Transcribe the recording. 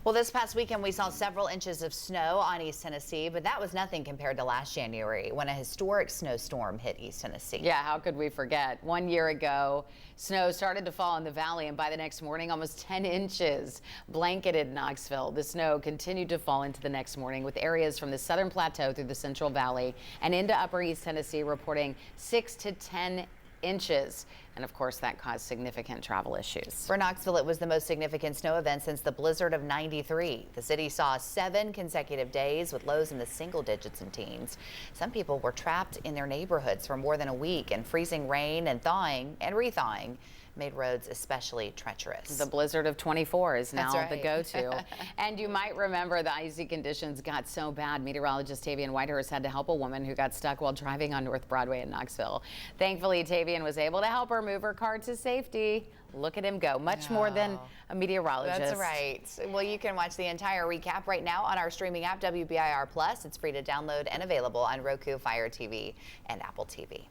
Well, this past weekend we saw several inches of snow on East Tennessee, but that was nothing compared to last January when a historic snowstorm hit East Tennessee. Yeah, how could we forget? 1 year ago, snow started to fall in the valley, and by the next morning, almost 10 inches blanketed Knoxville. The snow continued to fall into the next morning, with areas from the southern plateau through the Central Valley and into upper East Tennessee reporting 6 to 10 inches. And of course, that caused significant travel issues. For Knoxville, it was the most significant snow event since the blizzard of '93. The city saw 7 consecutive days with lows in the single digits and teens. Some people were trapped in their neighborhoods for more than a week, and freezing rain and thawing and rethawing made roads especially treacherous. The blizzard of 24 is now That's right. the go-to. And you might remember the icy conditions got so bad, meteorologist Tavian Whitehurst had to help a woman who got stuck while driving on North Broadway in Knoxville. Thankfully, Tavian was able to help her move her car to safety. Look at him go, much more than a meteorologist. That's right. Well, you can watch the entire recap right now on our streaming app, WBIR Plus. It's free to download and available on Roku, Fire TV, and Apple TV.